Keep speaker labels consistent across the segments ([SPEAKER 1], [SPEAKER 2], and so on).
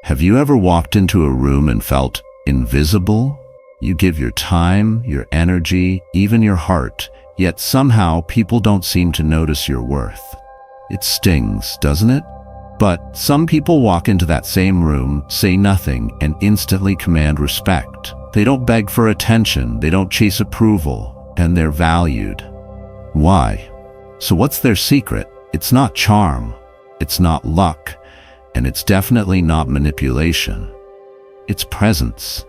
[SPEAKER 1] Have you ever walked into a room and felt invisible? You give your time, your energy, even your heart, yet somehow people don't seem to notice your worth. It stings, doesn't it? But some people walk into that same room, say nothing, and instantly command respect. They don't beg for attention, they don't chase approval, and they're valued. Why? So what's their secret? It's not charm, it's not luck, and it's definitely not manipulation. It's presence.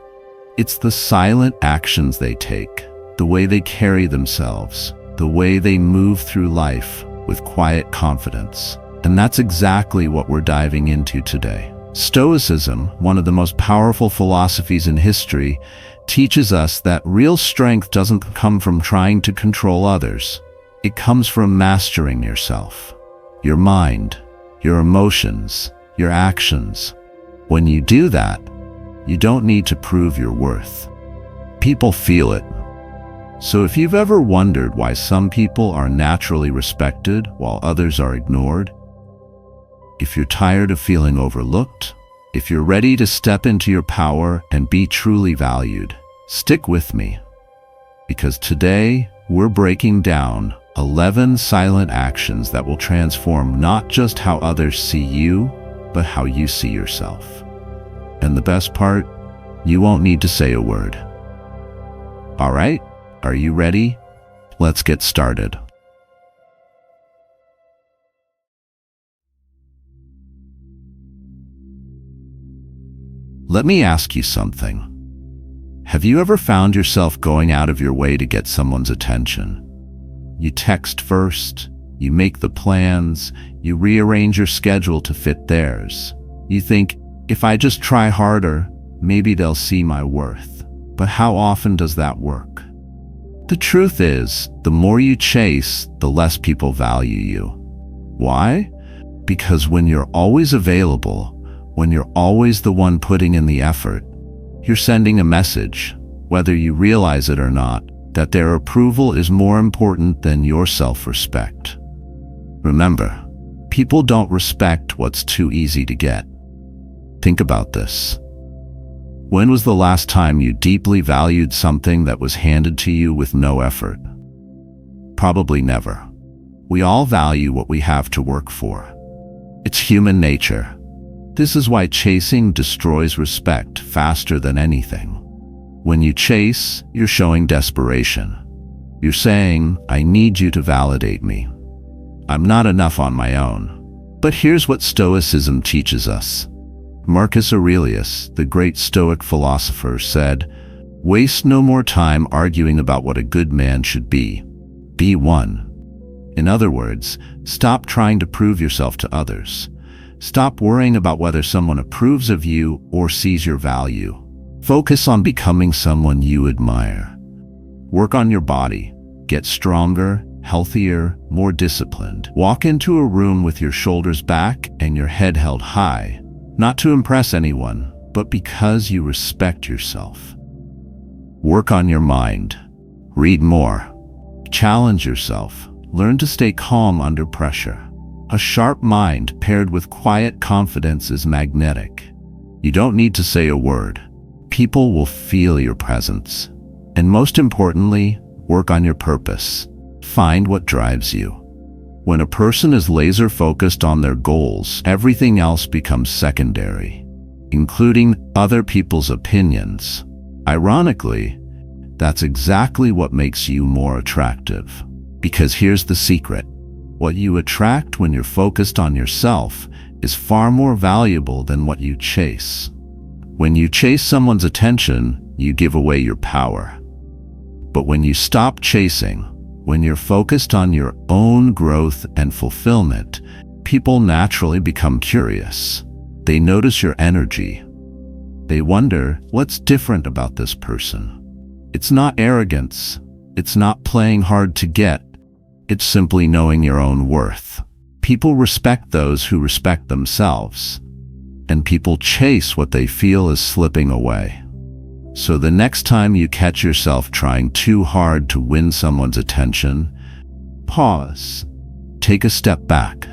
[SPEAKER 1] It's the silent actions they take, the way they carry themselves, the way they move through life with quiet confidence. And that's exactly what we're diving into today. Stoicism, one of the most powerful philosophies in history, teaches us that real strength doesn't come from trying to control others. It comes from mastering yourself, your mind, your emotions, your actions. When you do that, you don't need to prove your worth. People feel it. So if you've ever wondered why some people are naturally respected while others are ignored, if you're tired of feeling overlooked, if you're ready to step into your power and be truly valued, stick with me. Because today, we're breaking down 11 silent actions that will transform not just how others see you, but how you see yourself. And the best part, you won't need to say a word. All right, are you ready? Let's get started. Let me ask you something. Have you ever found yourself going out of your way to get someone's attention? You text first, you make the plans, you rearrange your schedule to fit theirs. You think, if I just try harder, maybe they'll see my worth. But how often does that work? The truth is, the more you chase, the less people value you. Why? Because when you're always available, when you're always the one putting in the effort, you're sending a message, whether you realize it or not, that their approval is more important than your self-respect. Remember, people don't respect what's too easy to get. Think about this. When was the last time you deeply valued something that was handed to you with no effort? Probably never. We all value what we have to work for. It's human nature. This is why chasing destroys respect faster than anything. When you chase, you're showing desperation. You're saying, I need you to validate me. I'm not enough on my own. But here's what Stoicism teaches us. Marcus Aurelius, the great Stoic philosopher, said, "Waste no more time arguing about what a good man should be. Be one." In other words, stop trying to prove yourself to others. Stop worrying about whether someone approves of you or sees your value. Focus on becoming someone you admire. Work on your body. Get stronger, healthier, more disciplined. Walk into a room with your shoulders back and your head held high, not to impress anyone, but because you respect yourself. Work on your mind. Read more. Challenge yourself. Learn to stay calm under pressure. A sharp mind paired with quiet confidence is magnetic. You don't need to say a word. People will feel your presence. And most importantly, work on your purpose. Find what drives you. When a person is laser-focused on their goals, everything else becomes secondary, including other people's opinions. Ironically, that's exactly what makes you more attractive. Because here's the secret. What you attract when you're focused on yourself is far more valuable than what you chase. When you chase someone's attention, you give away your power. But when you stop chasing, when you're focused on your own growth and fulfillment, people naturally become curious. They notice your energy. They wonder, what's different about this person? It's not arrogance. It's not playing hard to get. It's simply knowing your own worth. People respect those who respect themselves, and people chase what they feel is slipping away. So the next time you catch yourself trying too hard to win someone's attention, pause, take a step back,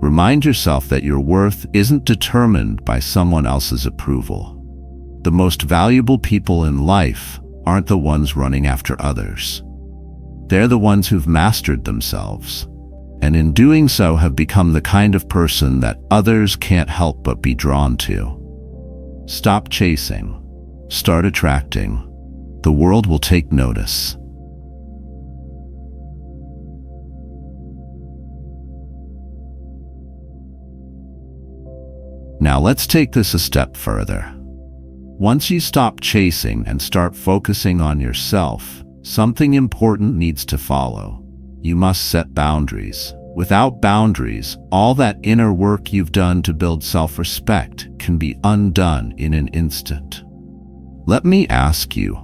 [SPEAKER 1] Remind yourself that your worth isn't determined by someone else's approval. The most valuable people in life aren't the ones running after others. They're the ones who've mastered themselves, and in doing so have become the kind of person that others can't help but be drawn to. Stop chasing. Start attracting. The world will take notice. Now let's take this a step further. Once you stop chasing and start focusing on yourself, something important needs to follow. You must set boundaries. Without boundaries, all that inner work you've done to build self-respect can be undone in an instant. Let me ask you,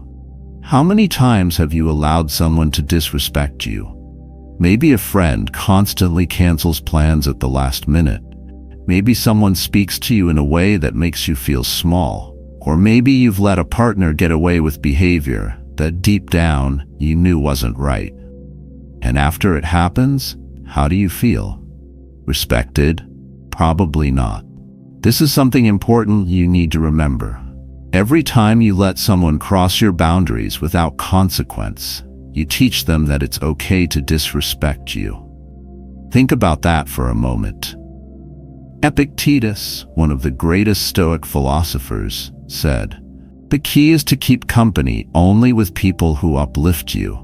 [SPEAKER 1] how many times have you allowed someone to disrespect you? Maybe a friend constantly cancels plans at the last minute. Maybe someone speaks to you in a way that makes you feel small. Or maybe you've let a partner get away with behavior that deep down you knew wasn't right. And after it happens, how do you feel? Respected? Probably not. This is something important you need to remember. Every time you let someone cross your boundaries without consequence, you teach them that it's okay to disrespect you. Think about that for a moment. Epictetus, one of the greatest Stoic philosophers, said, "The key is to keep company only with people who uplift you,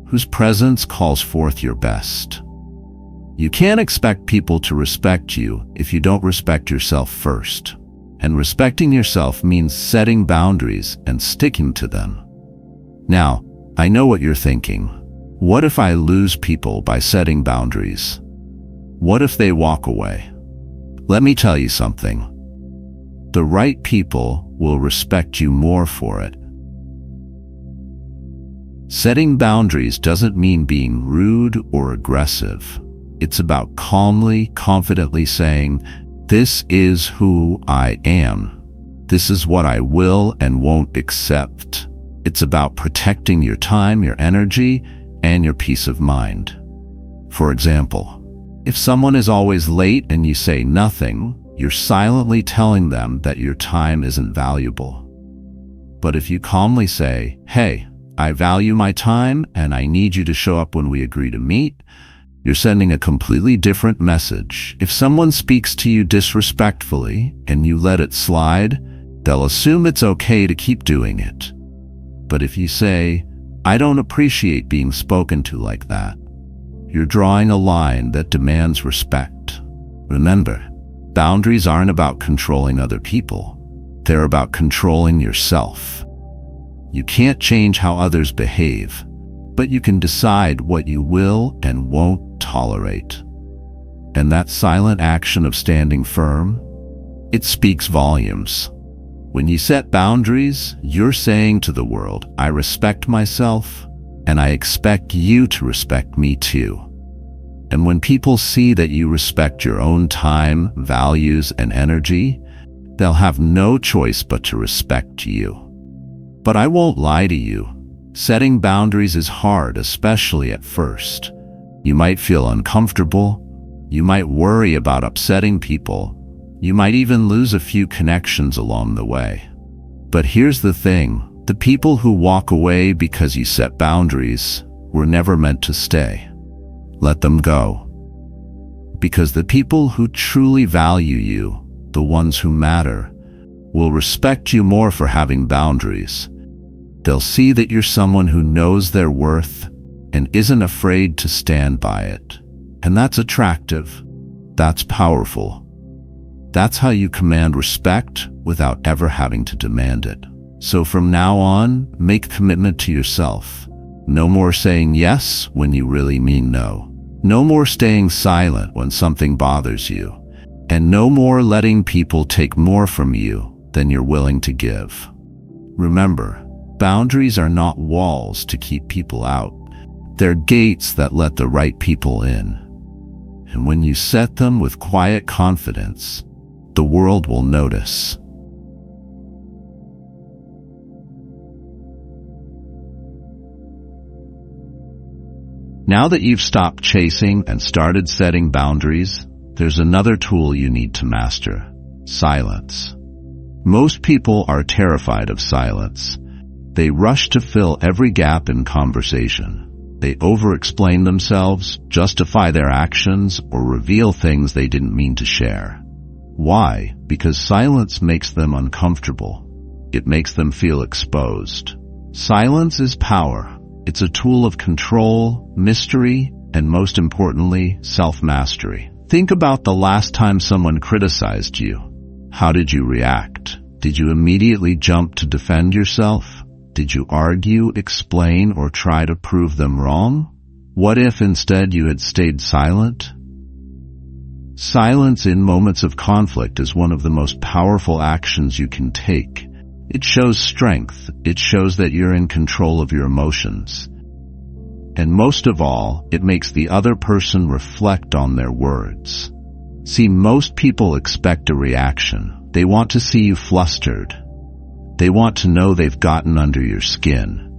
[SPEAKER 1] whose presence calls forth your best." You can't expect people to respect you if you don't respect yourself first. And respecting yourself means setting boundaries and sticking to them. Now, I know what you're thinking. What if I lose people by setting boundaries? What if they walk away? Let me tell you something. The right people will respect you more for it. Setting boundaries doesn't mean being rude or aggressive. It's about calmly, confidently saying, "This is who I am. This is what I will and won't accept." It's about protecting your time, your energy, and your peace of mind. For example, if someone is always late and you say nothing, you're silently telling them that your time isn't valuable. But if you calmly say, "Hey, I value my time and I need you to show up when we agree to meet," you're sending a completely different message. If someone speaks to you disrespectfully and you let it slide, they'll assume it's okay to keep doing it. But if you say, "I don't appreciate being spoken to like that," you're drawing a line that demands respect. Remember, boundaries aren't about controlling other people. They're about controlling yourself. You can't change how others behave, but you can decide what you will and won't tolerate. And that silent action of standing firm, it speaks volumes. When you set boundaries, you're saying to the world, "I respect myself, and I expect you to respect me too." And when people see that you respect your own time, values, and energy, they'll have no choice but to respect you. But I won't lie to you. Setting boundaries is hard, especially at first. You might feel uncomfortable. You might worry about upsetting people. You might even lose a few connections along the way. But here's the thing. The people who walk away because you set boundaries were never meant to stay. Let them go. Because the people who truly value you, the ones who matter, will respect you more for having boundaries. They'll see that you're someone who knows their worth and isn't afraid to stand by it. And that's attractive. That's powerful. That's how you command respect without ever having to demand it. So from now on, make a commitment to yourself. No more saying yes when you really mean no. No more staying silent when something bothers you. And no more letting people take more from you than you're willing to give. Remember, boundaries are not walls to keep people out. They're gates that let the right people in. And when you set them with quiet confidence, the world will notice. Now that you've stopped chasing and started setting boundaries, there's another tool you need to master: silence. Most people are terrified of silence. They rush to fill every gap in conversation. They over-explain themselves, justify their actions, or reveal things they didn't mean to share. Why? Because silence makes them uncomfortable. It makes them feel exposed. Silence is power. It's a tool of control, mystery, and most importantly, self-mastery. Think about the last time someone criticized you. How did you react? Did you immediately jump to defend yourself? Did you argue, explain, or try to prove them wrong? What if instead you had stayed silent? Silence in moments of conflict is one of the most powerful actions you can take. It shows strength. It shows that you're in control of your emotions. And most of all, it makes the other person reflect on their words. See, most people expect a reaction. They want to see you flustered. They want to know they've gotten under your skin.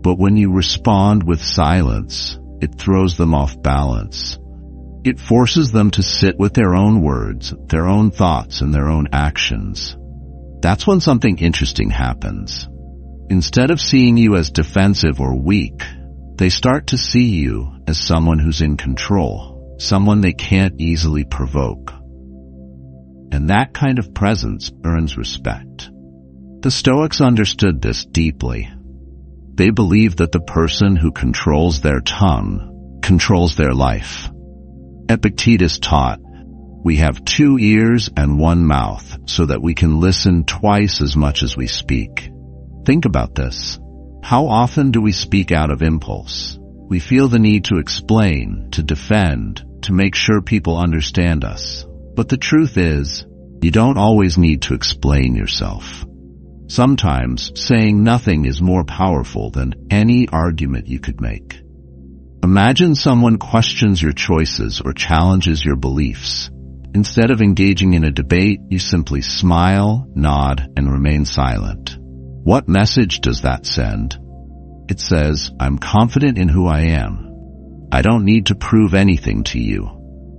[SPEAKER 1] But when you respond with silence, it throws them off balance. It forces them to sit with their own words, their own thoughts, and their own actions. That's when something interesting happens. Instead of seeing you as defensive or weak, they start to see you as someone who's in control, someone they can't easily provoke. And that kind of presence earns respect. The Stoics understood this deeply. They believed that the person who controls their tongue controls their life. Epictetus taught, "We have 2 ears and 1 mouth, so that we can listen twice as much as we speak." Think about this. How often do we speak out of impulse? We feel the need to explain, to defend, to make sure people understand us. But the truth is, you don't always need to explain yourself. Sometimes saying nothing is more powerful than any argument you could make. Imagine someone questions your choices or challenges your beliefs. Instead of engaging in a debate, you simply smile, nod, and remain silent. What message does that send? It says, "I'm confident in who I am. I don't need to prove anything to you."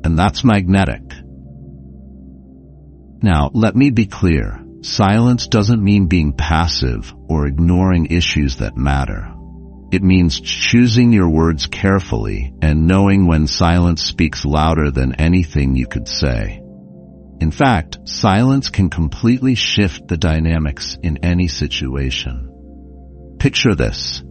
[SPEAKER 1] And that's magnetic. Now, let me be clear. Silence doesn't mean being passive or ignoring issues that matter. It means choosing your words carefully and knowing when silence speaks louder than anything you could say. In fact, silence can completely shift the dynamics in any situation. Picture this.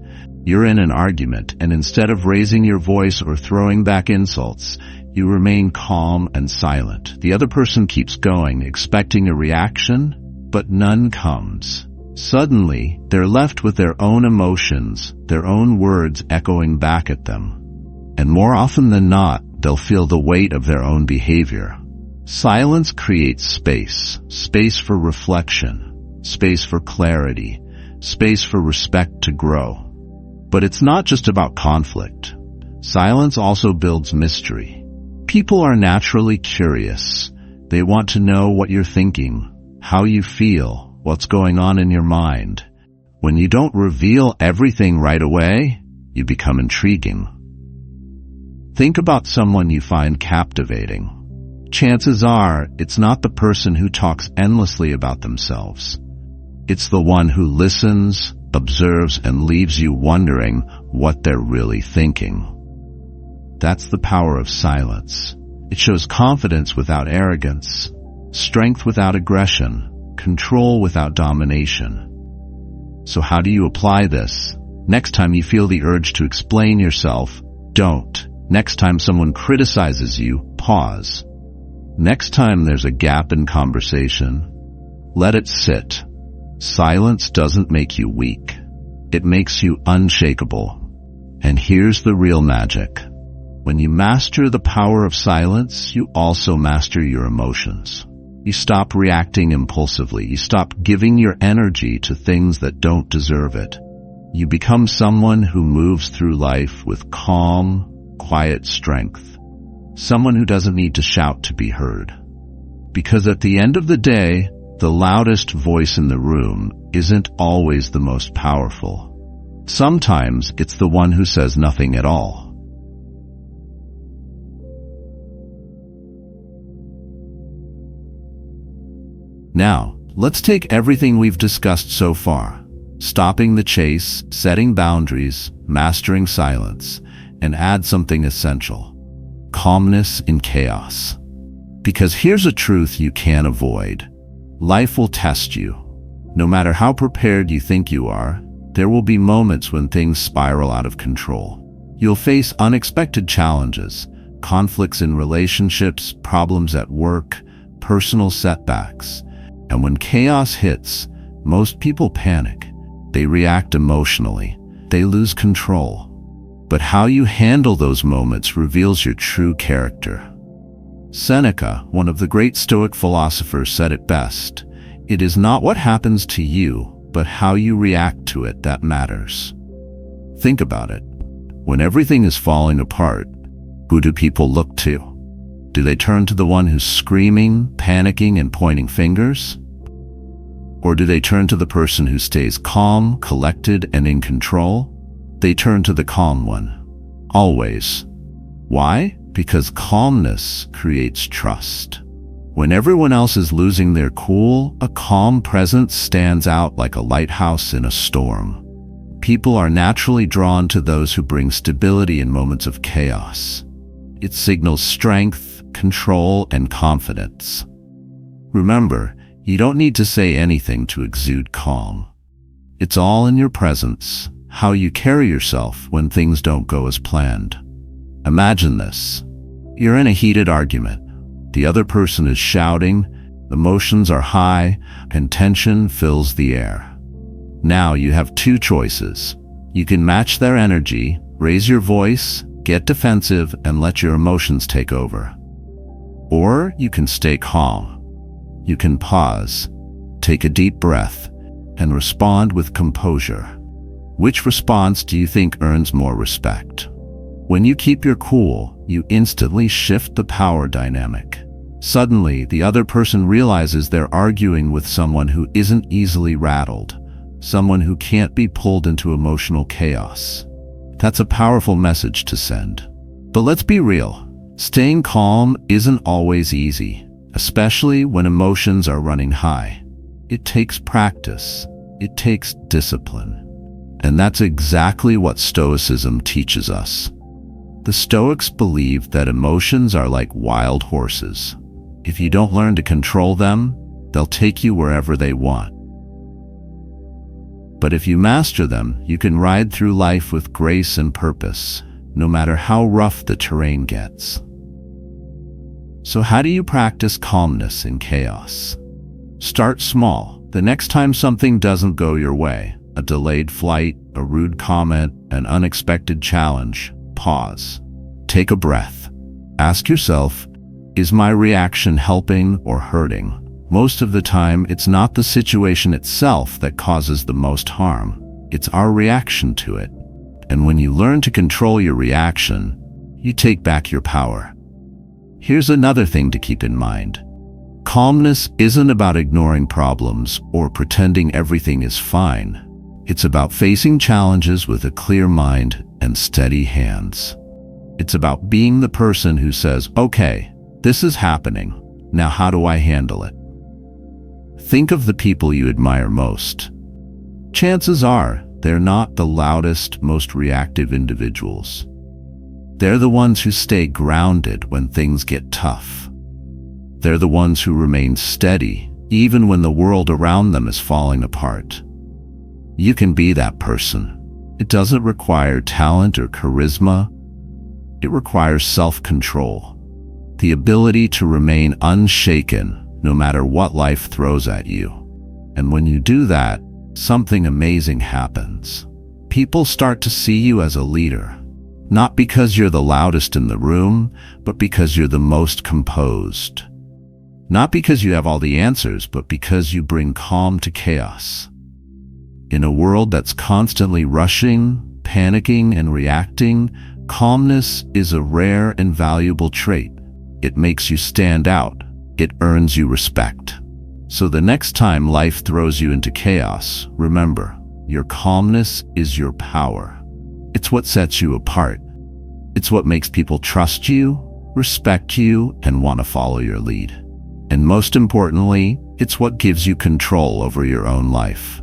[SPEAKER 1] You're in an argument, and instead of raising your voice or throwing back insults, you remain calm and silent. The other person keeps going, expecting a reaction, but none comes. Suddenly, they're left with their own emotions, their own words echoing back at them. And more often than not, they'll feel the weight of their own behavior. Silence creates space, space for reflection, space for clarity, space for respect to grow. But it's not just about conflict. Silence also builds mystery. People are naturally curious. They want to know what you're thinking, how you feel, what's going on in your mind. When you don't reveal everything right away, you become intriguing. Think about someone you find captivating. Chances are, it's not the person who talks endlessly about themselves. It's the one who listens, observes, and leaves you wondering what they're really thinking. That's the power of silence. It shows confidence without arrogance, strength without aggression, control without domination. So how do you apply this? Next time you feel the urge to explain yourself, don't. Next time someone criticizes you, pause. Next time there's a gap in conversation, let it sit. Silence doesn't make you weak. It makes you unshakable. And here's the real magic. When you master the power of silence, you also master your emotions. You stop reacting impulsively. You stop giving your energy to things that don't deserve it. You become someone who moves through life with calm, quiet strength. Someone who doesn't need to shout to be heard. Because at the end of the day, the loudest voice in the room isn't always the most powerful. Sometimes it's the one who says nothing at all. Now, let's take everything we've discussed so far, stopping the chase, setting boundaries, mastering silence, and add something essential: calmness in chaos. Because here's a truth you can't avoid. Life will test you. No matter how prepared you think you are, there will be moments when things spiral out of control. You'll face unexpected challenges, conflicts in relationships, problems at work, personal setbacks. And when chaos hits, most people panic. They react emotionally. They lose control. But how you handle those moments reveals your true character. Seneca, one of the great Stoic philosophers, said it best: "It is not what happens to you, but how you react to it that matters." Think about it. When everything is falling apart, who do people look to? Do they turn to the one who's screaming, panicking, and pointing fingers? Or do they turn to the person who stays calm, collected, and in control? They turn to the calm one. Always. Why? Because calmness creates trust. When everyone else is losing their cool, a calm presence stands out like a lighthouse in a storm. People are naturally drawn to those who bring stability in moments of chaos. It signals strength, control, and confidence. Remember, you don't need to say anything to exude calm. It's all in your presence, how you carry yourself when things don't go as planned. Imagine this. You're in a heated argument. The other person is shouting, emotions are high, and tension fills the air. Now you have two choices. You can match their energy, raise your voice, get defensive, and let your emotions take over. Or you can stay calm. You can pause, take a deep breath, and respond with composure. Which response do you think earns more respect? When you keep your cool, you instantly shift the power dynamic. Suddenly, the other person realizes they're arguing with someone who isn't easily rattled, someone who can't be pulled into emotional chaos. That's a powerful message to send. But let's be real. Staying calm isn't always easy, especially when emotions are running high. It takes practice. It takes discipline. And that's exactly what Stoicism teaches us. The Stoics believe that emotions are like wild horses. If you don't learn to control them, they'll take you wherever they want. But if you master them, you can ride through life with grace and purpose, no matter how rough the terrain gets. So how do you practice calmness in chaos? Start small. The next time something doesn't go your way, a delayed flight, a rude comment, an unexpected challenge, pause. Take a breath. Ask yourself, is my reaction helping or hurting? Most of the time, it's not the situation itself that causes the most harm. It's our reaction to it. And when you learn to control your reaction, you take back your power. Here's another thing to keep in mind. Calmness isn't about ignoring problems or pretending everything is fine. It's about facing challenges with a clear mind and steady hands. It's about being the person who says, okay, this is happening. Now how do I handle it? Think of the people you admire most. Chances are they're not the loudest, most reactive individuals. They're the ones who stay grounded when things get tough. They're the ones who remain steady, even when the world around them is falling apart. You can be that person. It doesn't require talent or charisma. It requires self-control, the ability to remain unshaken no matter what life throws at you. And when you do that, something amazing happens. People start to see you as a leader, not because you're the loudest in the room, but because you're the most composed. Not because you have all the answers, but because you bring calm to chaos. In a world that's constantly rushing, panicking, and reacting, calmness is a rare and valuable trait. It makes you stand out. It earns you respect. So the next time life throws you into chaos, remember, your calmness is your power. It's what sets you apart. It's what makes people trust you, respect you, and want to follow your lead. And most importantly, It's what gives you control over your own life.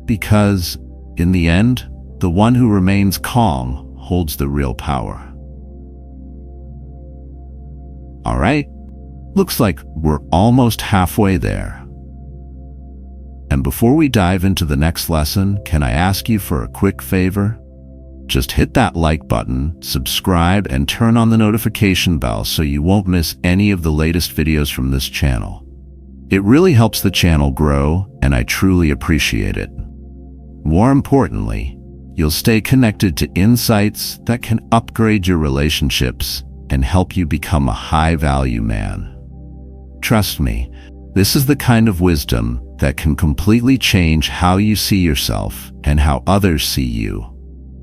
[SPEAKER 1] Because, in the end, the one who remains calm holds the real power. All right, looks like we're almost halfway there. And before we dive into the next lesson, can I ask you for a quick favor? Just hit that like button, subscribe, and turn on the notification bell so you won't miss any of the latest videos from this channel. It really helps the channel grow, and I truly appreciate it. More importantly, you'll stay connected to insights that can upgrade your relationships and help you become a high-value man. Trust me, this is the kind of wisdom that can completely change how you see yourself and how others see you,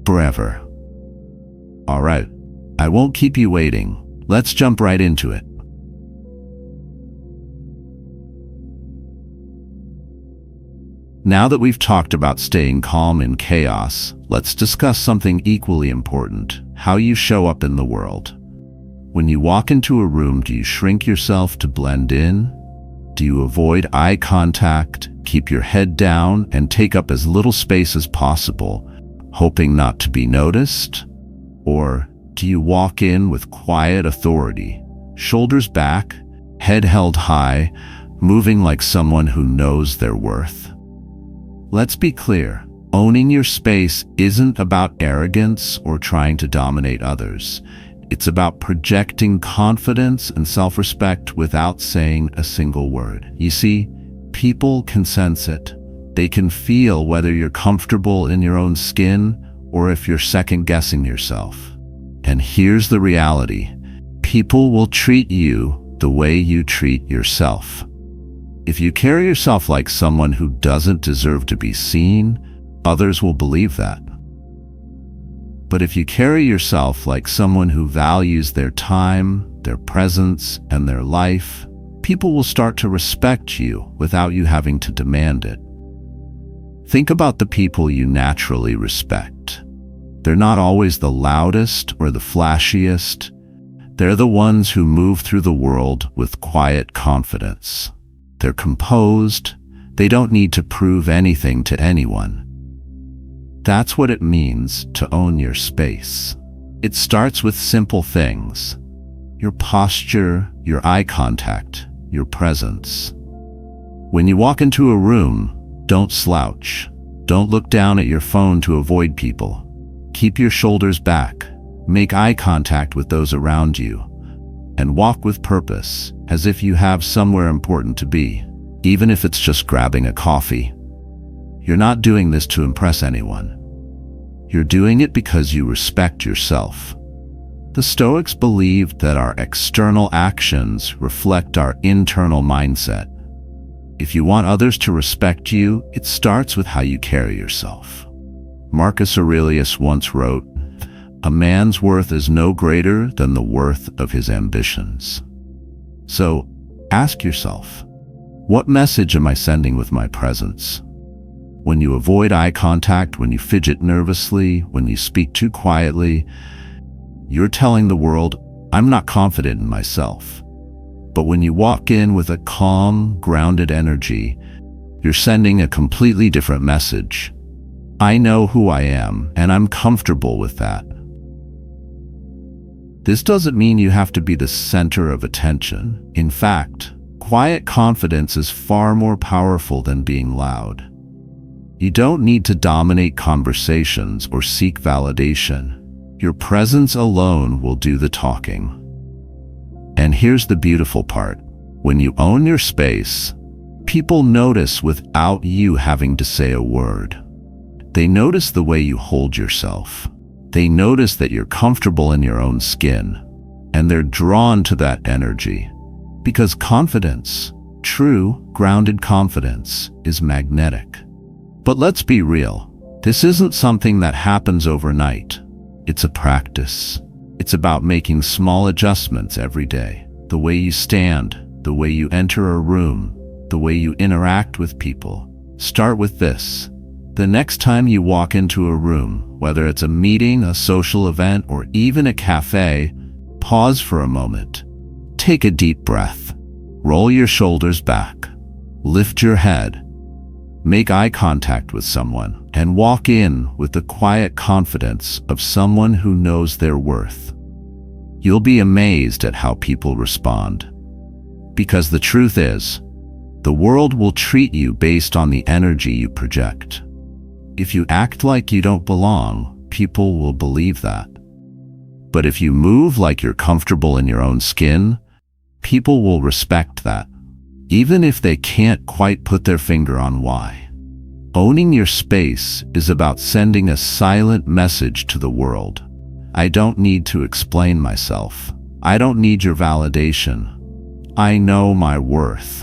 [SPEAKER 1] forever. All right, I won't keep you waiting. Let's jump right into it. Now that we've talked about staying calm in chaos, let's discuss something equally important: how you show up in the world. When you walk into a room, do you shrink yourself to blend in? Do you avoid eye contact, keep your head down, and take up as little space as possible, hoping not to be noticed? Or do you walk in with quiet authority, shoulders back, head held high, moving like someone who knows their worth? Let's be clear, owning your space isn't about arrogance or trying to dominate others. It's about projecting confidence and self-respect without saying a single word. You see, people can sense it. They can feel whether you're comfortable in your own skin or if you're second-guessing yourself. And here's the reality: people will treat you the way you treat yourself. If you carry yourself like someone who doesn't deserve to be seen, others will believe that. But if you carry yourself like someone who values their time, their presence, and their life, people will start to respect you without you having to demand it. Think about the people you naturally respect. They're not always the loudest or the flashiest. They're the ones who move through the world with quiet confidence. They're composed. They don't need to prove anything to anyone. That's what it means to own your space. It starts with simple things: your posture, your eye contact, your presence. When you walk into a room, don't slouch. Don't look down at your phone to avoid people. Keep your shoulders back. Make eye contact with those around you. And walk with purpose, as if you have somewhere important to be, even if it's just grabbing a coffee. You're not doing this to impress anyone. You're doing it because you respect yourself. The Stoics believed that our external actions reflect our internal mindset. If you want others to respect you, it starts with how you carry yourself. Marcus Aurelius once wrote, "A man's worth is no greater than the worth of his ambitions." So, ask yourself, what message am I sending with my presence? When you avoid eye contact, when you fidget nervously, when you speak too quietly, you're telling the world, I'm not confident in myself. But when you walk in with a calm, grounded energy, you're sending a completely different message. I know who I am, and I'm comfortable with that. This doesn't mean you have to be the center of attention. In fact, quiet confidence is far more powerful than being loud. You don't need to dominate conversations or seek validation. Your presence alone will do the talking. And here's the beautiful part. When you own your space, people notice without you having to say a word. They notice the way you hold yourself. They notice that you're comfortable in your own skin, and they're drawn to that energy. Because confidence, true, grounded confidence, is magnetic. But let's be real. This isn't something that happens overnight. It's a practice. It's about making small adjustments every day. The way you stand, the way you enter a room, the way you interact with people. Start with this. The next time you walk into a room, whether it's a meeting, a social event, or even a cafe, pause for a moment. Take a deep breath. Roll your shoulders back. Lift your head, make eye contact with someone, and walk in with the quiet confidence of someone who knows their worth. You'll be amazed at how people respond. Because the truth is, the world will treat you based on the energy you project. If you act like you don't belong, people will believe that. But if you move like you're comfortable in your own skin, people will respect that, even if they can't quite put their finger on why. Owning your space is about sending a silent message to the world. I don't need to explain myself. I don't need your validation. I know my worth.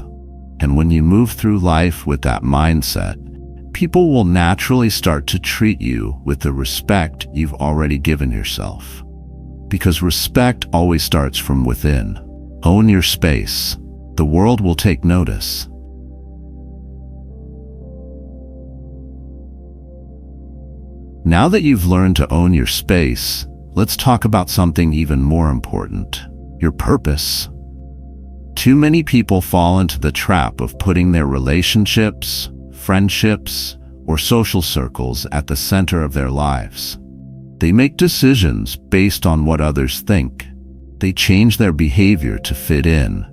[SPEAKER 1] And when you move through life with that mindset, people will naturally start to treat you with the respect you've already given yourself. Because respect always starts from within. Own your space. The world will take notice. Now that you've learned to own your space, let's talk about something even more important: your purpose. Too many people fall into the trap of putting their relationships, friendships, or social circles at the center of their lives. They make decisions based on what others think. They change their behavior to fit in,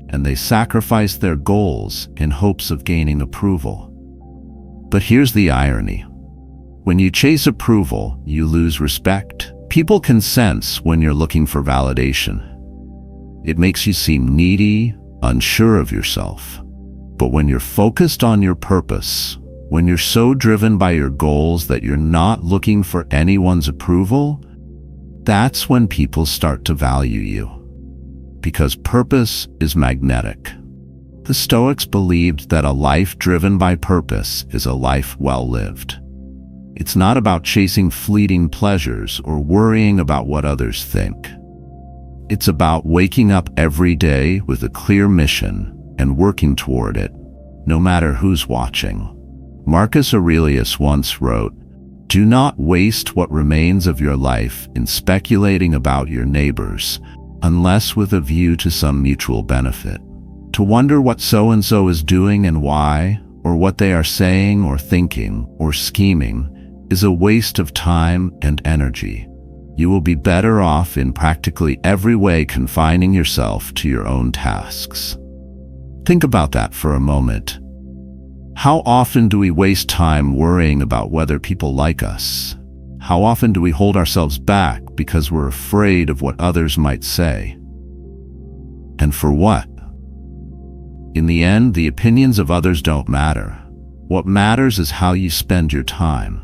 [SPEAKER 1] and they sacrifice their goals in hopes of gaining approval. But here's the irony. When you chase approval, you lose respect. People can sense when you're looking for validation. It makes you seem needy, unsure of yourself. But when you're focused on your purpose, when you're so driven by your goals that you're not looking for anyone's approval, that's when people start to value you. Because purpose is magnetic. The Stoics believed that a life driven by purpose is a life well lived. It's not about chasing fleeting pleasures or worrying about what others think. It's about waking up every day with a clear mission and working toward it, no matter who's watching. Marcus Aurelius once wrote, "Do not waste what remains of your life in speculating about your neighbors, unless with a view to some mutual benefit. To wonder what so-and-so is doing and why, or what they are saying or thinking or scheming, is a waste of time and energy. You will be better off in practically every way confining yourself to your own tasks." Think about that for a moment. How often do we waste time worrying about whether people like us? How often do we hold ourselves back because we're afraid of what others might say? And for what? In the end, the opinions of others don't matter. What matters is how you spend your time,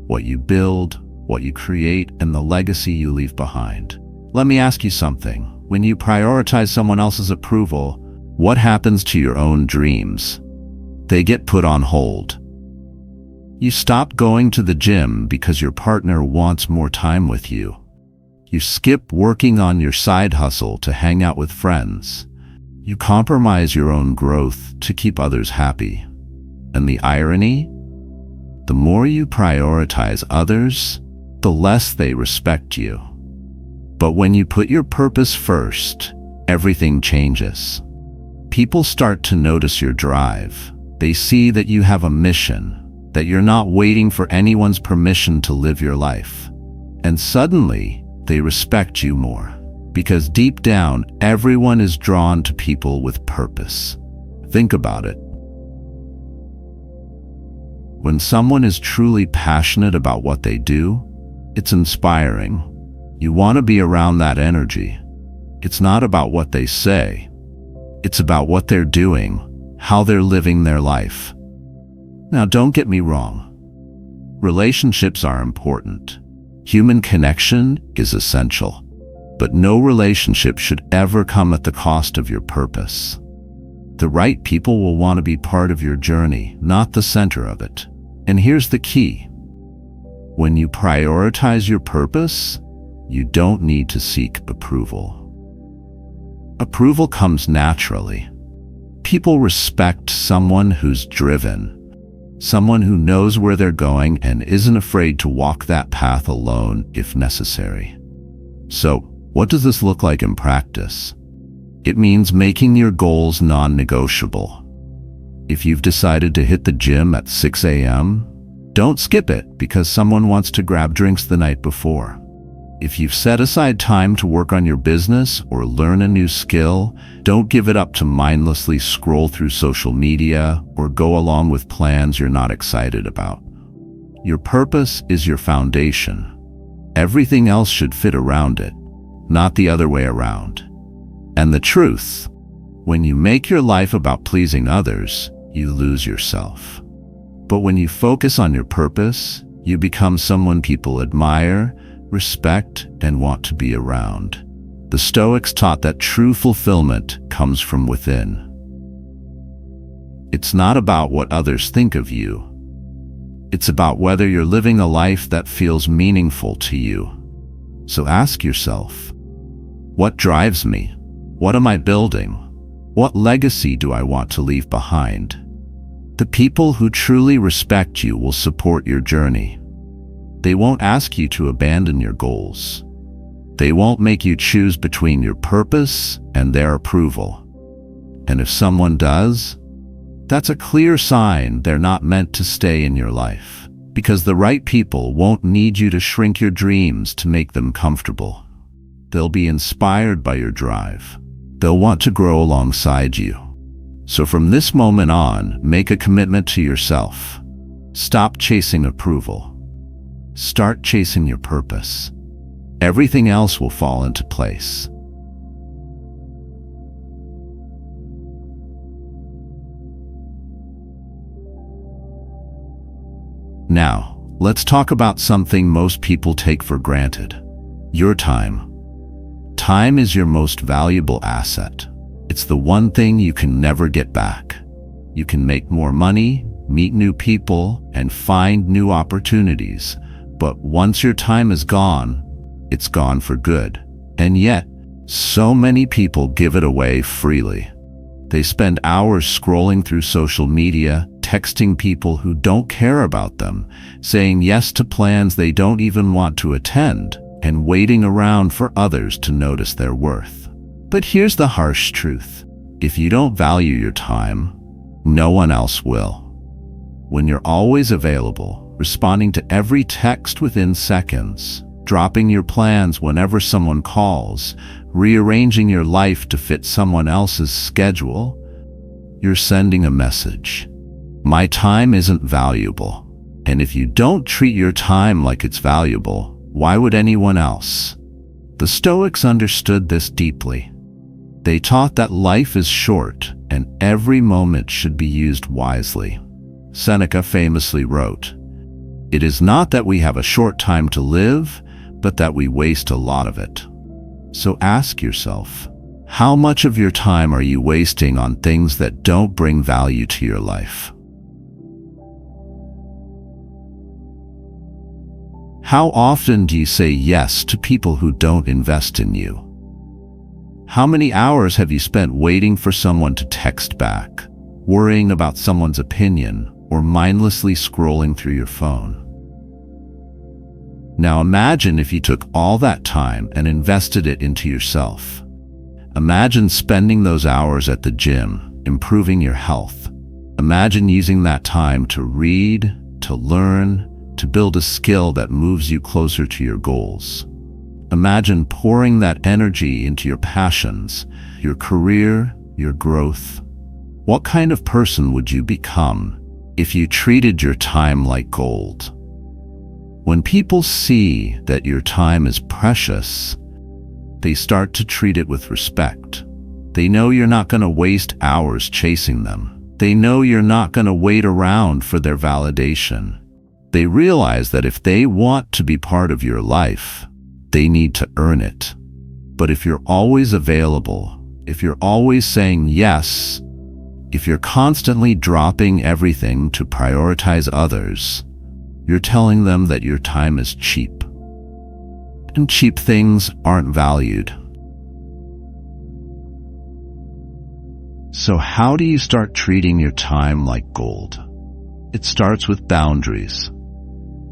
[SPEAKER 1] what you build, what you create, and the legacy you leave behind. Let me ask you something. When you prioritize someone else's approval, what happens to your own dreams? They get put on hold. You stop going to the gym because your partner wants more time with you. You skip working on your side hustle to hang out with friends. You compromise your own growth to keep others happy. And the irony? The more you prioritize others, the less they respect you. But when you put your purpose first, everything changes. People start to notice your drive. They see that you have a mission, that you're not waiting for anyone's permission to live your life. And suddenly, they respect you more. Because deep down, everyone is drawn to people with purpose. Think about it. When someone is truly passionate about what they do, it's inspiring. You want to be around that energy. It's not about what they say. It's about what they're doing, how they're living their life. Now, don't get me wrong. Relationships are important. Human connection is essential. But no relationship should ever come at the cost of your purpose. The right people will want to be part of your journey, not the center of it. And here's the key. When you prioritize your purpose, you don't need to seek approval. Approval comes naturally. People respect someone who's driven, someone who knows where they're going and isn't afraid to walk that path alone if necessary. So, what does this look like in practice? It means making your goals non-negotiable. If you've decided to hit the gym at 6 a.m., don't skip it because someone wants to grab drinks the night before. If you've set aside time to work on your business or learn a new skill, don't give it up to mindlessly scroll through social media or go along with plans you're not excited about. Your purpose is your foundation. Everything else should fit around it, not the other way around. And the truth, when you make your life about pleasing others, you lose yourself. But when you focus on your purpose, you become someone people admire, respect, and want to be around. The Stoics taught that true fulfillment comes from within. It's not about what others think of you. It's about whether you're living a life that feels meaningful to you. So ask yourself, what drives me? What am I building? What legacy do I want to leave behind? The people who truly respect you will support your journey. They won't ask you to abandon your goals. They won't make you choose between your purpose and their approval. And if someone does, that's a clear sign they're not meant to stay in your life, because the right people won't need you to shrink your dreams to make them comfortable. They'll be inspired by your drive. They'll want to grow alongside you. So from this moment on, make a commitment to yourself. Stop chasing approval. Start chasing your purpose. Everything else will fall into place. Now, let's talk about something most people take for granted: your time. Time is your most valuable asset. It's the one thing you can never get back. You can make more money, meet new people, and find new opportunities. But once your time is gone, it's gone for good. And yet, so many people give it away freely. They spend hours scrolling through social media, texting people who don't care about them, saying yes to plans they don't even want to attend, and waiting around for others to notice their worth. But here's the harsh truth. If you don't value your time, no one else will. When you're always available, responding to every text within seconds, dropping your plans whenever someone calls, rearranging your life to fit someone else's schedule, you're sending a message. My time isn't valuable. And if you don't treat your time like it's valuable, why would anyone else? The Stoics understood this deeply. They taught that life is short and every moment should be used wisely. Seneca famously wrote, "It is not that we have a short time to live, but that we waste a lot of it." So ask yourself, how much of your time are you wasting on things that don't bring value to your life? How often do you say yes to people who don't invest in you? How many hours have you spent waiting for someone to text back, worrying about someone's opinion, or mindlessly scrolling through your phone? Now imagine if you took all that time and invested it into yourself. Imagine spending those hours at the gym, improving your health. Imagine using that time to read, to learn, to build a skill that moves you closer to your goals. Imagine pouring that energy into your passions, your career, your growth. What kind of person would you become if you treated your time like gold? When people see that your time is precious, they start to treat it with respect. They know you're not going to waste hours chasing them. They know you're not going to wait around for their validation. They realize that if they want to be part of your life, they need to earn it. But if you're always available, if you're always saying yes, if you're constantly dropping everything to prioritize others, you're telling them that your time is cheap. And cheap things aren't valued. So how do you start treating your time like gold? It starts with boundaries.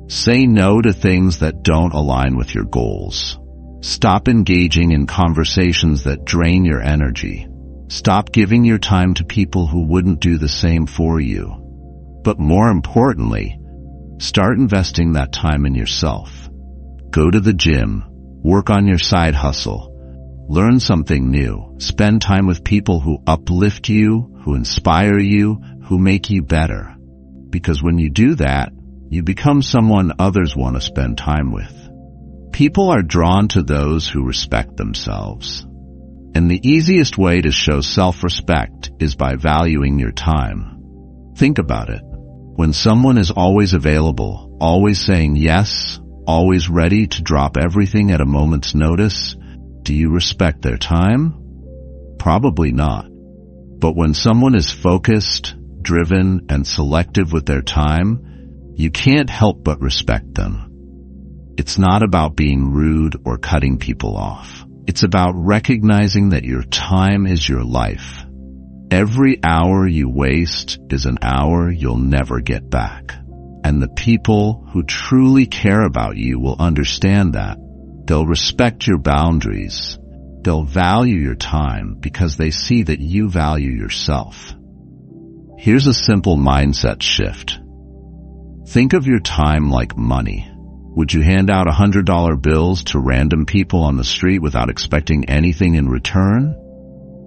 [SPEAKER 1] Say no to things that don't align with your goals. Stop engaging in conversations that drain your energy. Stop giving your time to people who wouldn't do the same for you. But more importantly, start investing that time in yourself. Go to the gym, work on your side hustle, learn something new, spend time with people who uplift you, who inspire you, who make you better. Because when you do that, you become someone others want to spend time with. People are drawn to those who respect themselves. And the easiest way to show self-respect is by valuing your time. Think about it. When someone is always available, always saying yes, always ready to drop everything at a moment's notice, do you respect their time? Probably not. But when someone is focused, driven, and selective with their time, you can't help but respect them. It's not about being rude or cutting people off. It's about recognizing that your time is your life. Every hour you waste is an hour you'll never get back. And the people who truly care about you will understand that. They'll respect your boundaries. They'll value your time because they see that you value yourself. Here's a simple mindset shift. Think of your time like money. Would you hand out $100 bills to random people on the street without expecting anything in return?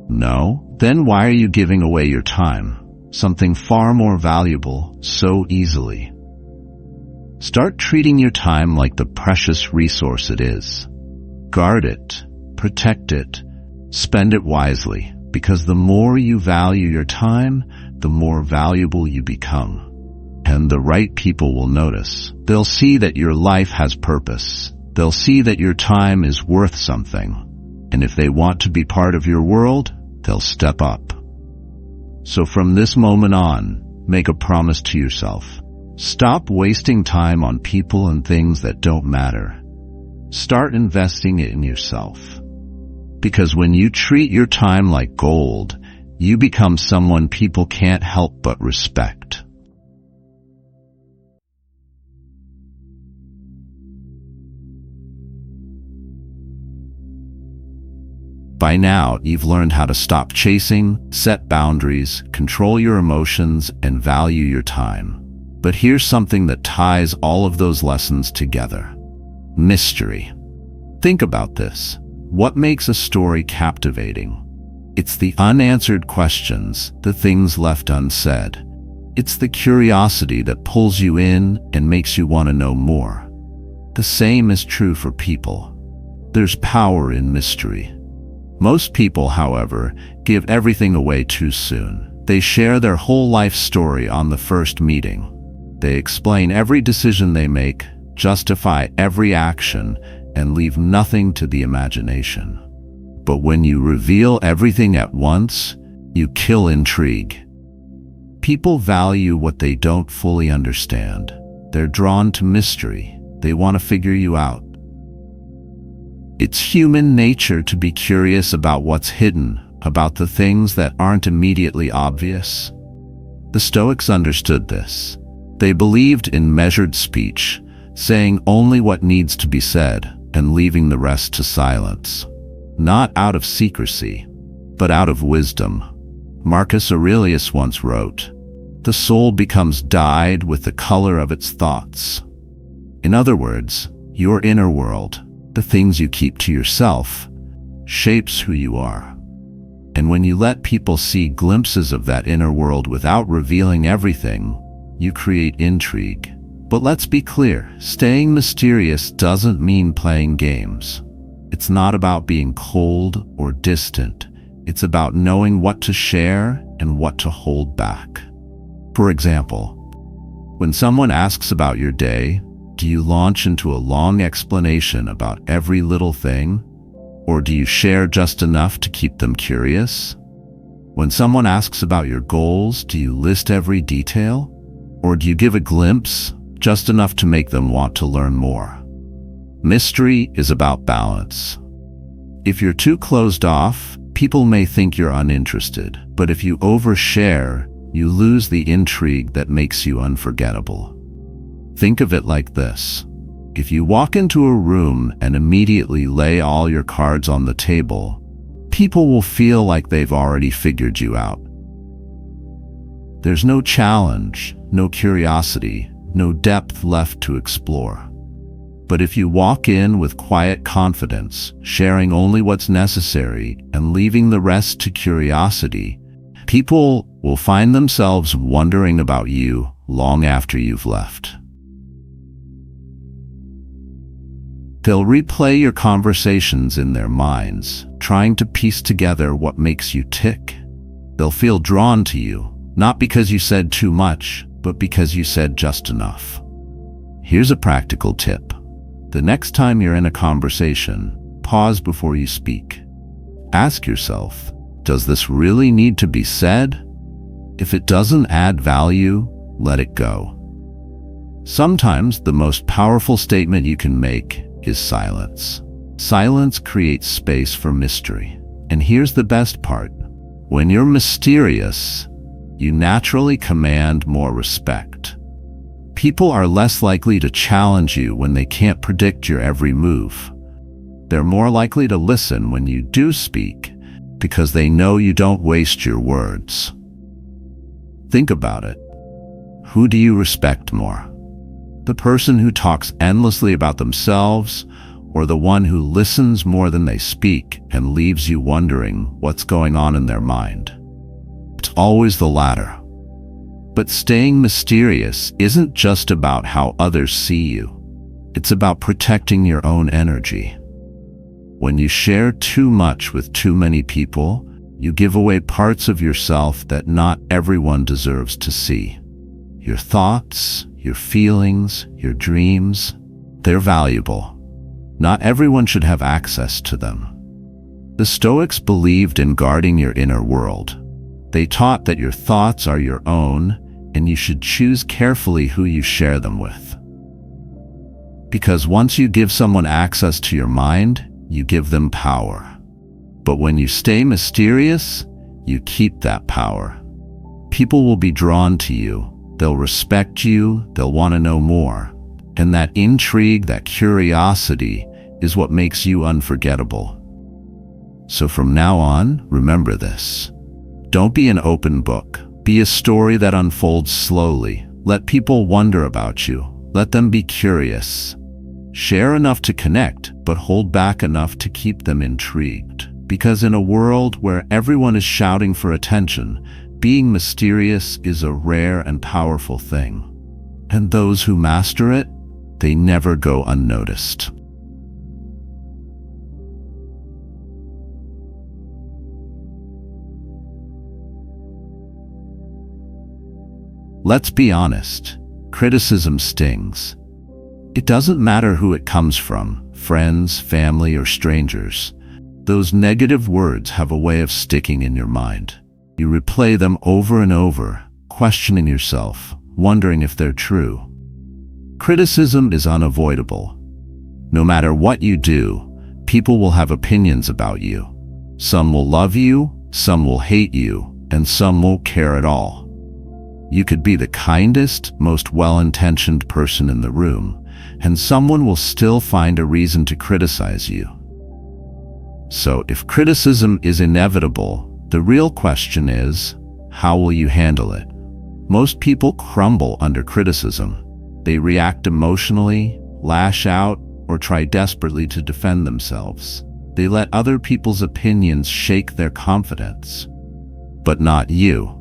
[SPEAKER 1] No? Then why are you giving away your time? Something far more valuable, so easily. Start treating your time like the precious resource it is. Guard it, protect it, spend it wisely, because the more you value your time, the more valuable you become. And the right people will notice. They'll see that your life has purpose. They'll see that your time is worth something. And if they want to be part of your world, they'll step up. So from this moment on, make a promise to yourself. Stop wasting time on people and things that don't matter. Start investing it in yourself. Because when you treat your time like gold, you become someone people can't help but respect. By now, you've learned how to stop chasing, set boundaries, control your emotions, and value your time. But here's something that ties all of those lessons together. Mystery. Think about this. What makes a story captivating? It's the unanswered questions, the things left unsaid. It's the curiosity that pulls you in and makes you want to know more. The same is true for people. There's power in mystery. Most people, however, give everything away too soon. They share their whole life story on the first meeting. They explain every decision they make, justify every action, and leave nothing to the imagination. But when you reveal everything at once, you kill intrigue. People value what they don't fully understand. They're drawn to mystery. They want to figure you out. It's human nature to be curious about what's hidden, about the things that aren't immediately obvious. The Stoics understood this. They believed in measured speech, saying only what needs to be said and leaving the rest to silence. Not out of secrecy, but out of wisdom. Marcus Aurelius once wrote, "The soul becomes dyed with the color of its thoughts." In other words, your inner world, the things you keep to yourself, shapes who you are. And when you let people see glimpses of that inner world without revealing everything, you create intrigue. But let's be clear, staying mysterious doesn't mean playing games. It's not about being cold or distant. It's about knowing what to share and what to hold back. For example, when someone asks about your day, do you launch into a long explanation about every little thing? Or do you share just enough to keep them curious? When someone asks about your goals, do you list every detail? Or do you give a glimpse, just enough to make them want to learn more? Mystery is about balance. If you're too closed off, people may think you're uninterested. But if you overshare, you lose the intrigue that makes you unforgettable. Think of it like this. If you walk into a room and immediately lay all your cards on the table, people will feel like they've already figured you out. There's no challenge, no curiosity, no depth left to explore. But if you walk in with quiet confidence, sharing only what's necessary and leaving the rest to curiosity, people will find themselves wondering about you long after you've left. They'll replay your conversations in their minds, trying to piece together what makes you tick. They'll feel drawn to you, not because you said too much, but because you said just enough. Here's a practical tip. The next time you're in a conversation, pause before you speak. Ask yourself, does this really need to be said? If it doesn't add value, let it go. Sometimes the most powerful statement you can make is silence. Silence creates space for mystery. And here's the best part. When you're mysterious, you naturally command more respect. People are less likely to challenge you when they can't predict your every move. They're more likely to listen when you do speak, because they know you don't waste your words. Think about it. Who do you respect more? The person who talks endlessly about themselves, or the one who listens more than they speak and leaves you wondering what's going on in their mind? It's always the latter. But staying mysterious isn't just about how others see you. It's about protecting your own energy. When you share too much with too many people, you give away parts of yourself that not everyone deserves to see. Your thoughts, your feelings, your dreams, they're valuable. Not everyone should have access to them. The Stoics believed in guarding your inner world. They taught that your thoughts are your own, and you should choose carefully who you share them with. Because once you give someone access to your mind, you give them power. But when you stay mysterious, you keep that power. People will be drawn to you. They'll respect you, they'll want to know more. And that intrigue, that curiosity, is what makes you unforgettable. So from now on, remember this. Don't be an open book. Be a story that unfolds slowly. Let people wonder about you. Let them be curious. Share enough to connect, but hold back enough to keep them intrigued. Because in a world where everyone is shouting for attention, being mysterious is a rare and powerful thing. And those who master it, they never go unnoticed. Let's be honest, criticism stings. It doesn't matter who it comes from, friends, family, or strangers. Those negative words have a way of sticking in your mind. You replay them over and over, questioning yourself, wondering if they're true. Criticism is unavoidable. No matter what you do, people will have opinions about you. Some will love you, some will hate you, and some won't care at all. You could be the kindest, most well-intentioned person in the room, and someone will still find a reason to criticize you. So if criticism is inevitable, the real question is, how will you handle it? Most people crumble under criticism. They react emotionally, lash out, or try desperately to defend themselves. They let other people's opinions shake their confidence. But not you.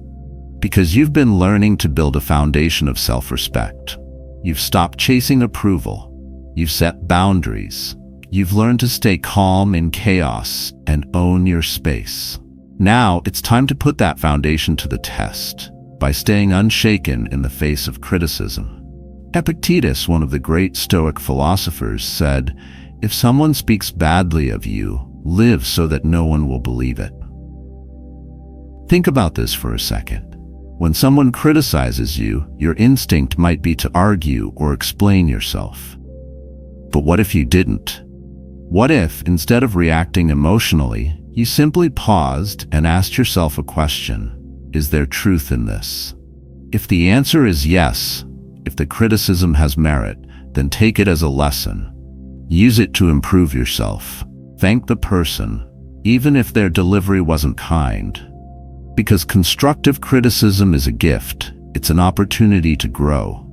[SPEAKER 1] Because you've been learning to build a foundation of self-respect. You've stopped chasing approval. You've set boundaries. You've learned to stay calm in chaos and own your space. Now it's time to put that foundation to the test by staying unshaken in the face of criticism. Epictetus, one of the great Stoic philosophers, said, "If someone speaks badly of you, live so that no one will believe it." Think about this for a second. When someone criticizes you, your instinct might be to argue or explain yourself. But what if you didn't? What if, instead of reacting emotionally, you simply paused and asked yourself a question? Is there truth in this? If the answer is yes, if the criticism has merit, then take it as a lesson. Use it to improve yourself. Thank the person, even if their delivery wasn't kind. Because constructive criticism is a gift, it's an opportunity to grow.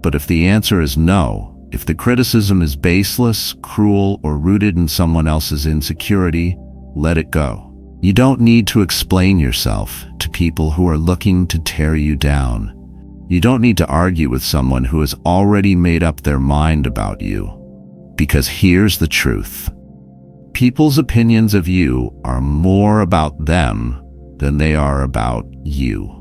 [SPEAKER 1] But if the answer is no, if the criticism is baseless, cruel, or rooted in someone else's insecurity, let it go. You don't need to explain yourself to people who are looking to tear you down. You don't need to argue with someone who has already made up their mind about you. Because here's the truth. People's opinions of you are more about them than they are about you.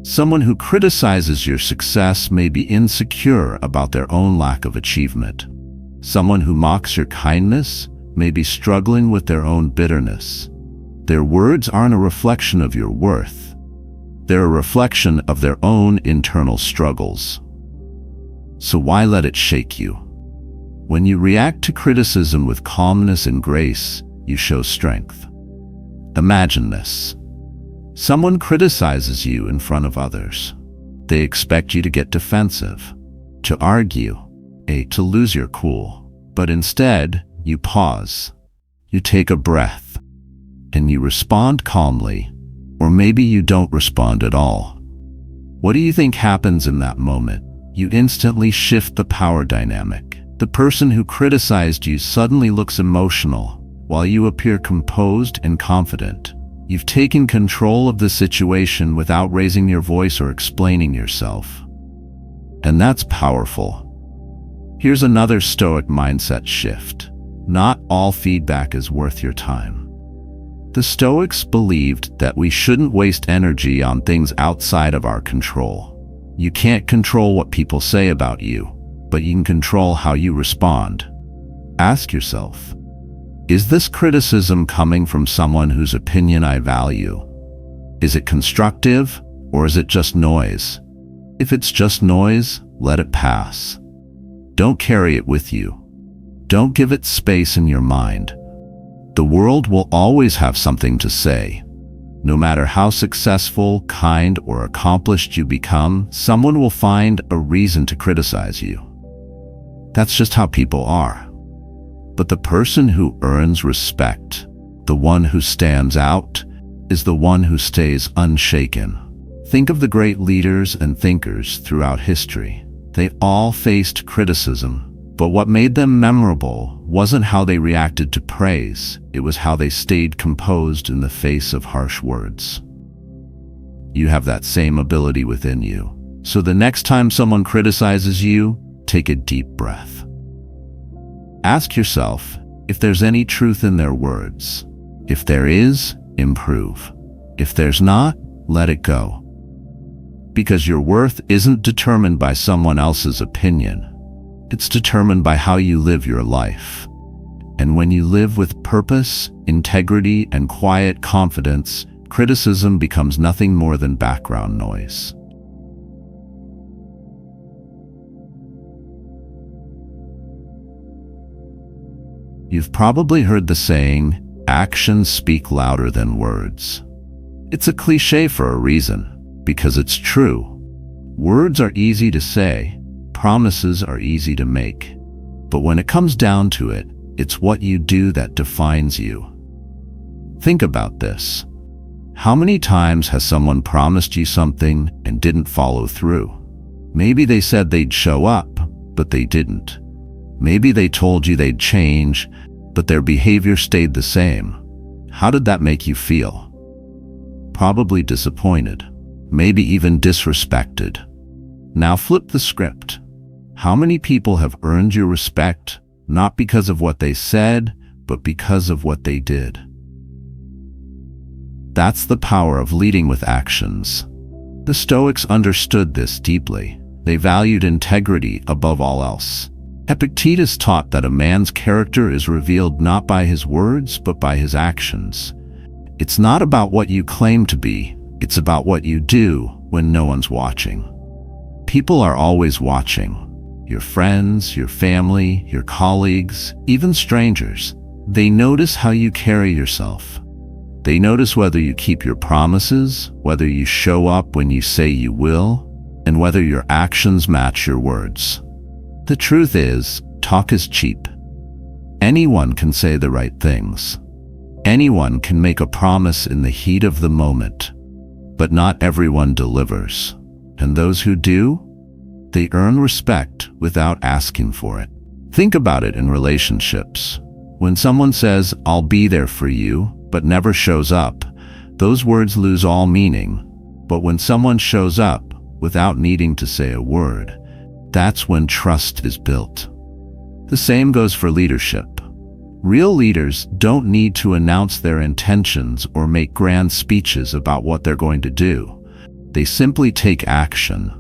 [SPEAKER 1] Someone who criticizes your success may be insecure about their own lack of achievement. Someone who mocks your kindness may be struggling with their own bitterness. Their words aren't a reflection of your worth. They're a reflection of their own internal struggles. So why let it shake you? When you react to criticism with calmness and grace, you show strength. Imagine this. Someone criticizes you in front of others. They expect you to get defensive, to argue, to lose your cool. But instead, you pause. You take a breath, and you respond calmly, or maybe you don't respond at all. What do you think happens in that moment? You instantly shift the power dynamic. The person who criticized you suddenly looks emotional, while you appear composed and confident. You've taken control of the situation without raising your voice or explaining yourself. And that's powerful. Here's another Stoic mindset shift. Not all feedback is worth your time. The Stoics believed that we shouldn't waste energy on things outside of our control. You can't control what people say about you, but you can control how you respond. Ask yourself, is this criticism coming from someone whose opinion I value? Is it constructive, or is it just noise? If it's just noise, let it pass. Don't carry it with you. Don't give it space in your mind. The world will always have something to say. No matter how successful, kind, or accomplished you become, someone will find a reason to criticize you. That's just how people are. But the person who earns respect, the one who stands out, is the one who stays unshaken. Think of the great leaders and thinkers throughout history. They all faced criticism, but what made them memorable wasn't how they reacted to praise, it was how they stayed composed in the face of harsh words. You have that same ability within you. So the next time someone criticizes you, take a deep breath. Ask yourself if there's any truth in their words. If there is, improve. If there's not, let it go. Because your worth isn't determined by someone else's opinion. It's determined by how you live your life. And when you live with purpose, integrity, and quiet confidence, criticism becomes nothing more than background noise. You've probably heard the saying, actions speak louder than words. It's a cliche for a reason, because it's true. Words are easy to say, promises are easy to make. But when it comes down to it, it's what you do that defines you. Think about this. How many times has someone promised you something and didn't follow through? Maybe they said they'd show up, but they didn't. Maybe they told you they'd change, but their behavior stayed the same. How did that make you feel? Probably disappointed, maybe even disrespected. Now flip the script. How many people have earned your respect, not because of what they said, but because of what they did? That's the power of leading with actions. The Stoics understood this deeply. They valued integrity above all else. Epictetus taught that a man's character is revealed not by his words, but by his actions. It's not about what you claim to be, it's about what you do when no one's watching. People are always watching. Your friends, your family, your colleagues, even strangers. They notice how you carry yourself. They notice whether you keep your promises, whether you show up when you say you will, and whether your actions match your words. The truth is, talk is cheap, Anyone can say the right things. Anyone can make a promise in the heat of the moment. But not everyone delivers. And those who do, they earn respect without asking for it. Think about it in relationships. When someone says, "I'll be there for you," but never shows up, those words lose all meaning. But when someone shows up without needing to say a word, that's when trust is built. The same goes for leadership. Real leaders don't need to announce their intentions or make grand speeches about what they're going to do. They simply take action.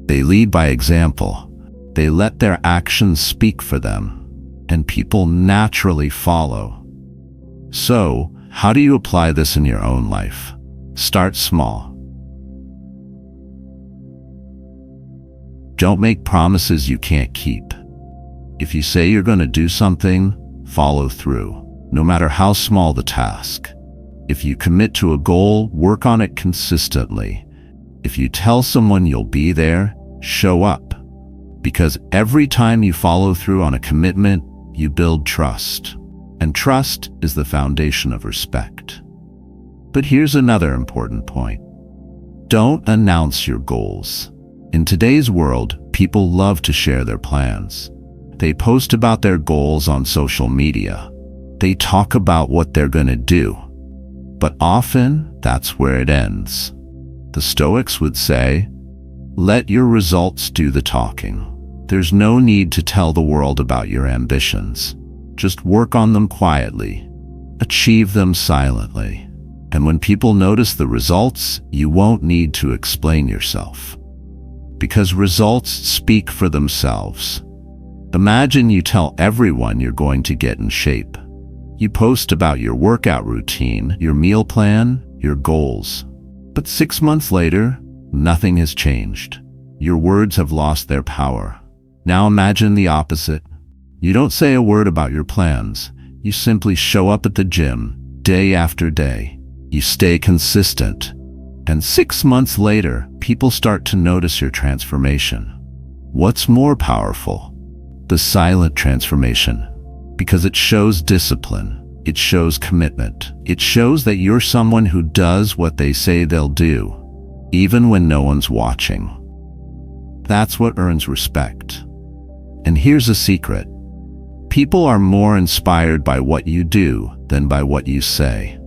[SPEAKER 1] They lead by example. They let their actions speak for them, and people naturally follow. So, how do you apply this in your own life? Start small. Don't make promises you can't keep. If you say you're going to do something, follow through, no matter how small the task. If you commit to a goal, work on it consistently. If you tell someone you'll be there, show up. Because every time you follow through on a commitment, you build trust. And trust is the foundation of respect. But here's another important point. Don't announce your goals. In today's world, people love to share their plans. They post about their goals on social media. They talk about what they're going to do. But often, that's where it ends. The Stoics would say, "Let your results do the talking." There's no need to tell the world about your ambitions. Just work on them quietly. Achieve them silently. And when people notice the results, you won't need to explain yourself. Because results speak for themselves. Imagine you tell everyone you're going to get in shape. You post about your workout routine, your meal plan, your goals. But 6 months later, nothing has changed. Your words have lost their power. Now imagine the opposite. You don't say a word about your plans. You simply show up at the gym, day after day. You stay consistent. And 6 months later, people start to notice your transformation. What's more powerful? The silent transformation. Because it shows discipline. It shows commitment. It shows that you're someone who does what they say they'll do, even when no one's watching. That's what earns respect. And here's a secret. People are more inspired by what you do than by what you say.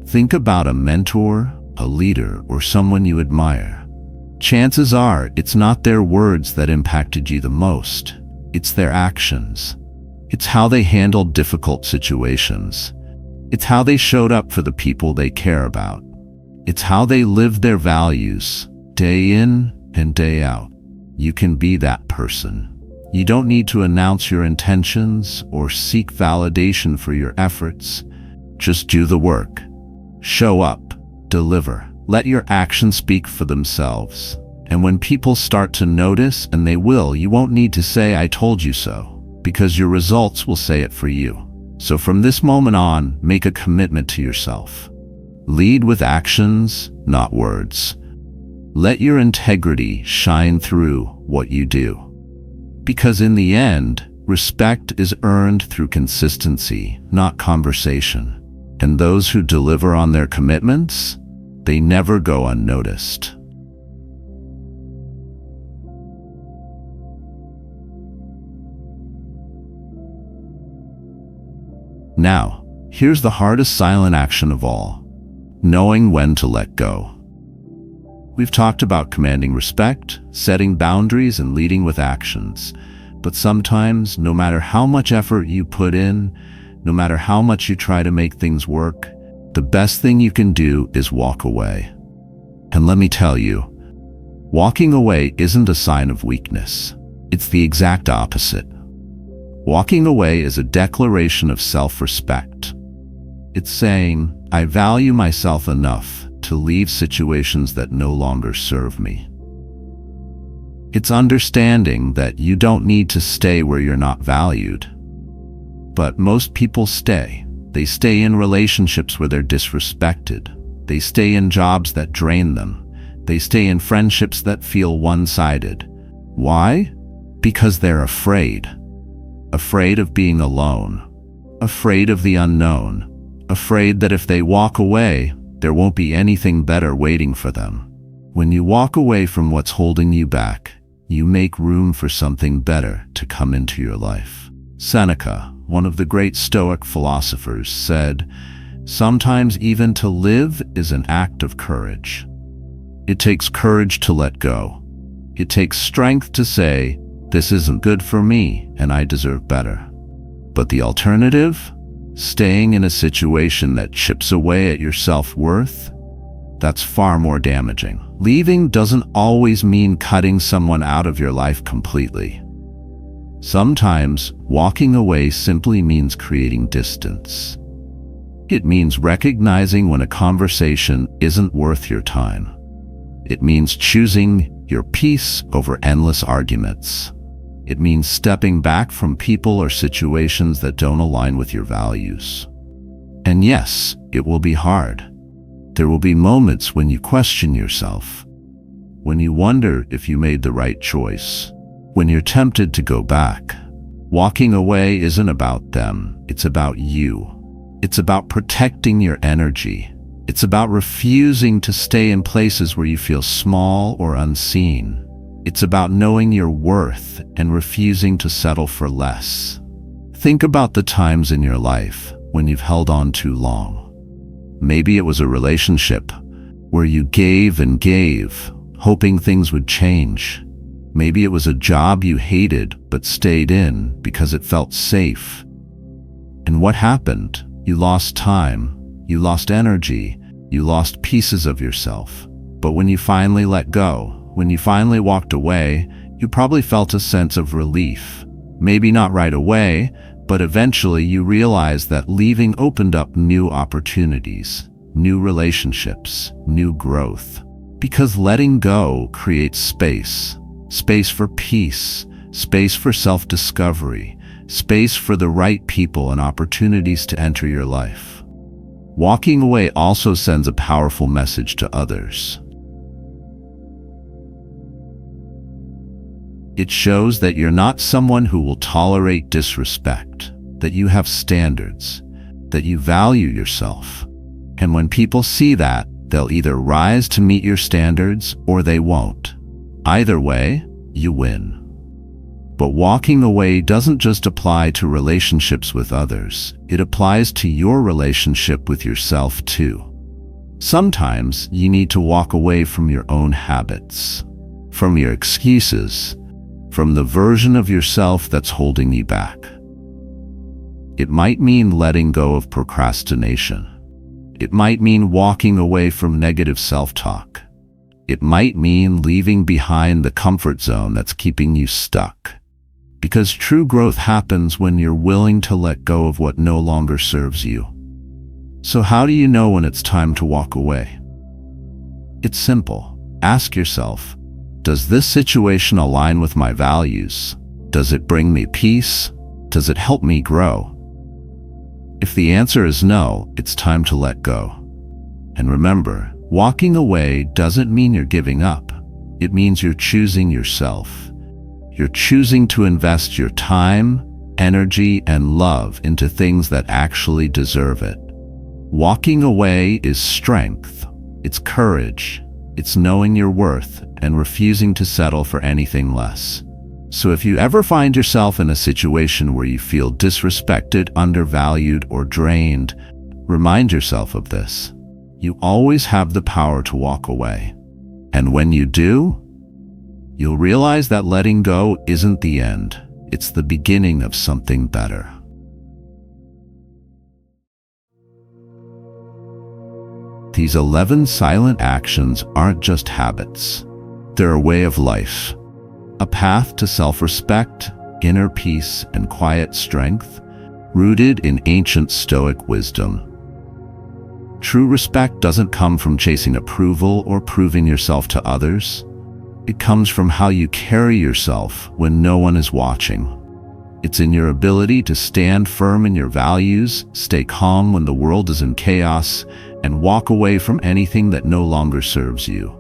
[SPEAKER 1] Think about a mentor, a leader, or someone you admire. Chances are it's not their words that impacted you the most. It's their actions. It's how they handled difficult situations. It's how they showed up for the people they care about. It's how they lived their values, day in and day out. You can be that person. You don't need to announce your intentions or seek validation for your efforts. Just do the work. Show up. Deliver. Let your actions speak for themselves. And when people start to notice, and they will, you won't need to say, "I told you so," because your results will say it for you. So from this moment on, make a commitment to yourself. Lead with actions, not words. Let your integrity shine through what you do. Because in the end, respect is earned through consistency, not conversation. And those who deliver on their commitments, they never go unnoticed. Now, here's the hardest silent action of all. Knowing when to let go. We've talked about commanding respect, setting boundaries, and leading with actions. But sometimes, no matter how much effort you put in, no matter how much you try to make things work, the best thing you can do is walk away. And let me tell you, walking away isn't a sign of weakness. It's the exact opposite. Walking away is a declaration of self-respect. It's saying, "I value myself enough to leave situations that no longer serve me." It's understanding that you don't need to stay where you're not valued. But most people stay. They stay in relationships where they're disrespected. They stay in jobs that drain them. They stay in friendships that feel one-sided. Why? Because they're afraid. Afraid of being alone. afraid of the unknown, afraid that if they walk away, there won't be anything better waiting for them. When you walk away from what's holding you back, you make room for something better to come into your life. Seneca, one of the great Stoic philosophers, said, "Sometimes even to live is an act of courage." It takes courage to let go. It takes strength to say, "This isn't good for me and I deserve better." But the alternative? Staying in a situation that chips away at your self-worth? That's far more damaging. Leaving doesn't always mean cutting someone out of your life completely. Sometimes, walking away simply means creating distance. It means recognizing when a conversation isn't worth your time. It means choosing your peace over endless arguments. It means stepping back from people or situations that don't align with your values. And yes, it will be hard. There will be moments when you question yourself, when you wonder if you made the right choice, when you're tempted to go back. Walking away isn't about them, it's about you. It's about protecting your energy. It's about refusing to stay in places where you feel small or unseen. It's about knowing your worth and refusing to settle for less. Think about the times in your life when you've held on too long. Maybe it was a relationship where you gave and gave, hoping things would change. Maybe it was a job you hated but stayed in because it felt safe. And what happened? You lost time, you lost energy, you lost pieces of yourself. But when you finally let go, when you finally walked away, you probably felt a sense of relief. Maybe not right away, but eventually you realized that leaving opened up new opportunities, new relationships, new growth. Because letting go creates space. Space for peace, space for self-discovery, space for the right people and opportunities to enter your life. Walking away also sends a powerful message to others. It shows that you're not someone who will tolerate disrespect, that you have standards, that you value yourself. And when people see that, they'll either rise to meet your standards or they won't. Either way, you win. But walking away doesn't just apply to relationships with others, it applies to your relationship with yourself too. Sometimes you need to walk away from your own habits, from your excuses, from the version of yourself that's holding you back. It might mean letting go of procrastination. It might mean walking away from negative self-talk. It might mean leaving behind the comfort zone that's keeping you stuck. Because true growth happens when you're willing to let go of what no longer serves you. So how do you know when it's time to walk away? It's simple. Ask yourself, does this situation align with my values? Does it bring me peace? Does it help me grow? If the answer is no, it's time to let go. And remember, walking away doesn't mean you're giving up. It means you're choosing yourself. You're choosing to invest your time, energy, and love into things that actually deserve it. Walking away is strength. It's courage. It's knowing your worth and refusing to settle for anything less. So if you ever find yourself in a situation where you feel disrespected, undervalued, or drained, remind yourself of this. You always have the power to walk away. And when you do, you'll realize that letting go isn't the end. It's the beginning of something better. These 11 silent actions aren't just habits. They're a way of life, a path to self-respect, inner peace, and quiet strength, rooted in ancient Stoic wisdom. True respect doesn't come from chasing approval or proving yourself to others. It comes from how you carry yourself when no one is watching. It's in your ability to stand firm in your values, stay calm when the world is in chaos, and walk away from anything that no longer serves you.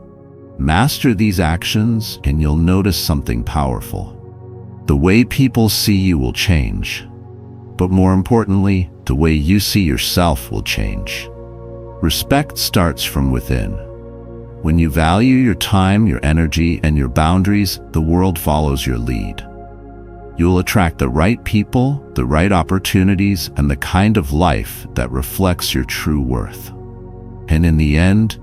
[SPEAKER 1] Master these actions and you'll notice something powerful. The way people see you will change. But more importantly, The way you see yourself will change. Respect starts from within. When you value your time, your energy, and your boundaries, the world follows your lead. You'll attract the right people, the right opportunities, and the kind of life that reflects your true worth. And in the end,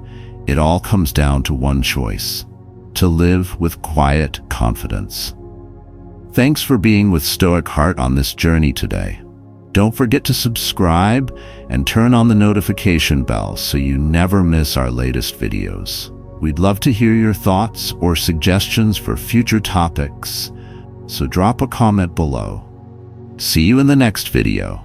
[SPEAKER 1] it all comes down to one choice: to live with quiet confidence. Thanks for being with Stoic Heart on this journey today. Don't forget to subscribe and turn on the notification bell so you never miss our latest videos. We'd love to hear your thoughts or suggestions for future topics, so drop a comment below. See you in the next video.